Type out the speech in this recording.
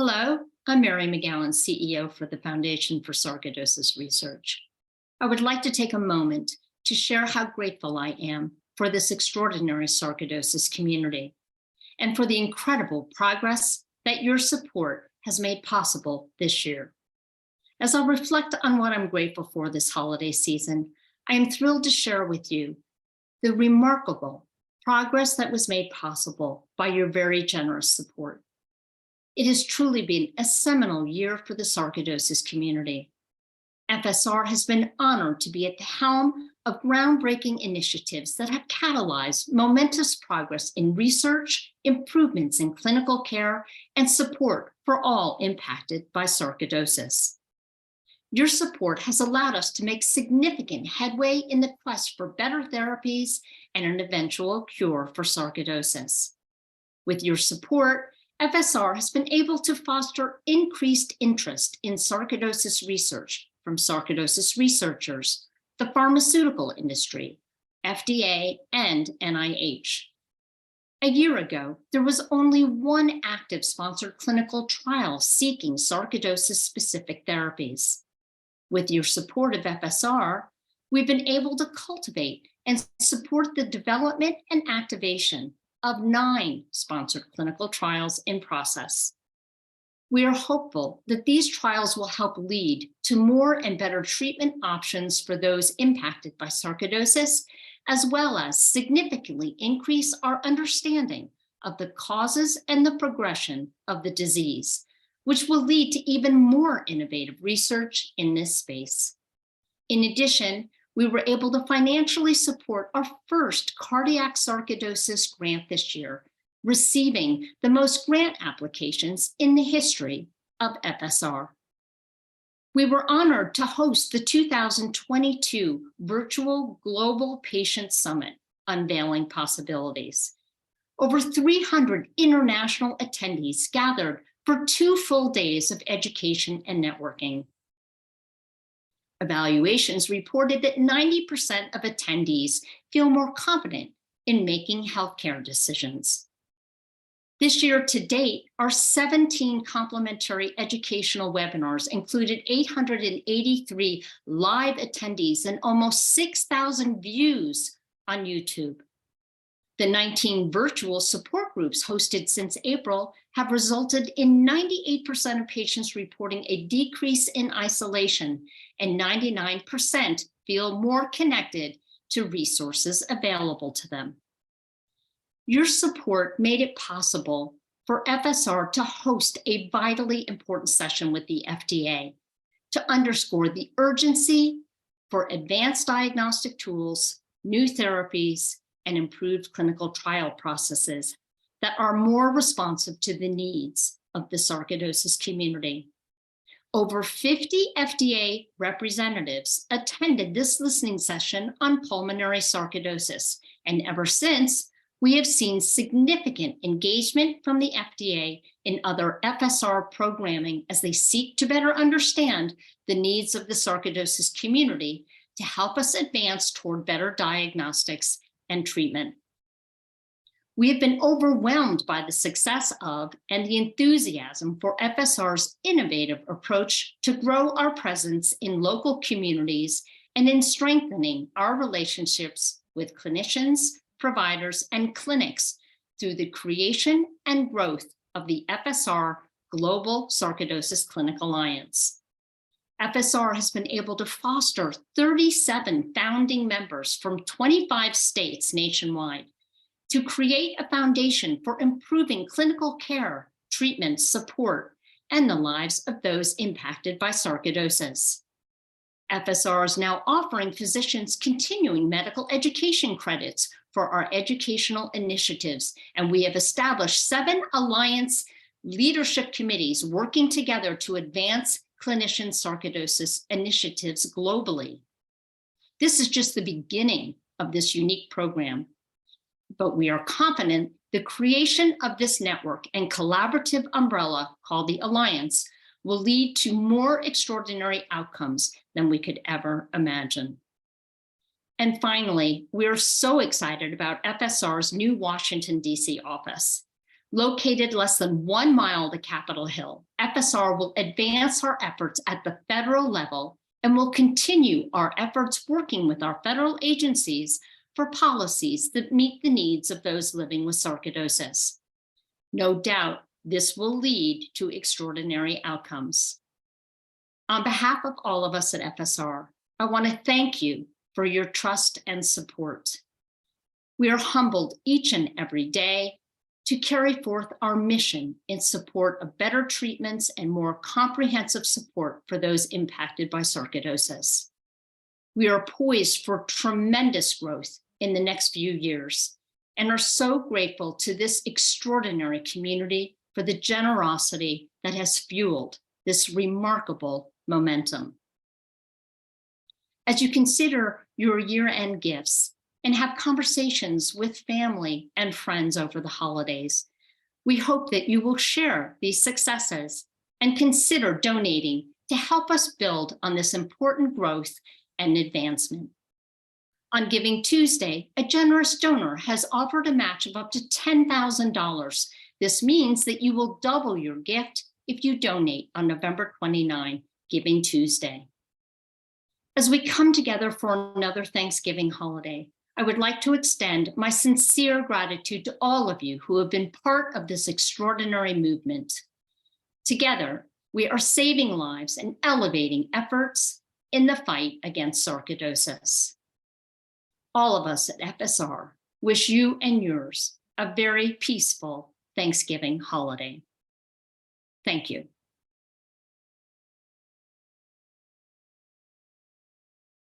Hello, I'm Mary McGowan's CEO for the Foundation for Sarcoidosis Research. I would like to take a moment to share how grateful I am for this extraordinary sarcoidosis community and for the incredible progress that your support has made possible this year. As I reflect on what I'm grateful for this holiday season, I am thrilled to share with you the remarkable progress that was made possible by your very generous support. It has truly been a seminal year for the sarcoidosis community. FSR has been honored to be at the helm of groundbreaking initiatives that have catalyzed momentous progress in research, improvements in clinical care, and support for all impacted by sarcoidosis. Your support has allowed us to make significant headway in the quest for better therapies and an eventual cure for sarcoidosis. With your support, FSR has been able to foster increased interest in sarcoidosis research from sarcoidosis researchers, the pharmaceutical industry, FDA, and NIH. A year ago, there was only one active sponsored clinical trial seeking sarcoidosis-specific therapies. With your support of FSR, we've been able to cultivate and support the development and activation of 9 sponsored clinical trials in process. We are hopeful that these trials will help lead to more and better treatment options for those impacted by sarcoidosis, as well as significantly increase our understanding of the causes and the progression of the disease, which will lead to even more innovative research in this space. In addition, we were able to financially support our first cardiac sarcoidosis grant this year, receiving the most grant applications in the history of FSR. We were honored to host the 2022 Virtual Global Patient Summit, Unveiling Possibilities. Over 300 international attendees gathered for 2 full days of education and networking. Evaluations reported that 90% of attendees feel more confident in making healthcare decisions. This year to date, our 17 complimentary educational webinars included 883 live attendees and almost 6,000 views on YouTube. The 19 virtual support groups hosted since April have resulted in 98% of patients reporting a decrease in isolation, and 99% feel more connected to resources available to them. Your support made it possible for FSR to host a vitally important session with the FDA to underscore the urgency for advanced diagnostic tools, new therapies, and improved clinical trial processes that are more responsive to the needs of the sarcoidosis community. Over 50 FDA representatives attended this listening session on pulmonary sarcoidosis, and ever since, we have seen significant engagement from the FDA in other FSR programming as they seek to better understand the needs of the sarcoidosis community to help us advance toward better diagnostics and treatment. We have been overwhelmed by the success of and the enthusiasm for FSR's innovative approach to grow our presence in local communities and in strengthening our relationships with clinicians, providers, and clinics through the creation and growth of the FSR Global Sarcoidosis Clinic Alliance. FSR has been able to foster 37 founding members from 25 states nationwide to create a foundation for improving clinical care, treatment, support, and the lives of those impacted by sarcoidosis. FSR is now offering physicians continuing medical education credits for our educational initiatives, and we have established 7 alliance leadership committees working together to advance clinician sarcoidosis initiatives globally. This is just the beginning of this unique program, but we are confident the creation of this network and collaborative umbrella called the Alliance will lead to more extraordinary outcomes than we could ever imagine. And finally, we are so excited about FSR's new Washington, D.C. office. Located less than 1 mile to Capitol Hill, FSR will advance our efforts at the federal level and will continue our efforts working with our federal agencies for policies that meet the needs of those living with sarcoidosis. No doubt, this will lead to extraordinary outcomes. On behalf of all of us at FSR, I want to thank you for your trust and support. We are humbled each and every day to carry forth our mission in support of better treatments and more comprehensive support for those impacted by sarcoidosis. We are poised for tremendous growth in the next few years and are so grateful to this extraordinary community for the generosity that has fueled this remarkable momentum. As you consider your year-end gifts and have conversations with family and friends over the holidays, we hope that you will share these successes and consider donating to help us build on this important growth and advancement. On Giving Tuesday, a generous donor has offered a match of up to $10,000. This means that you will double your gift if you donate on November 29, Giving Tuesday. As we come together for another Thanksgiving holiday, I would like to extend my sincere gratitude to all of you who have been part of this extraordinary movement. Together, we are saving lives and elevating efforts in the fight against sarcoidosis. All of us at FSR wish you and yours a very peaceful Thanksgiving holiday. Thank you.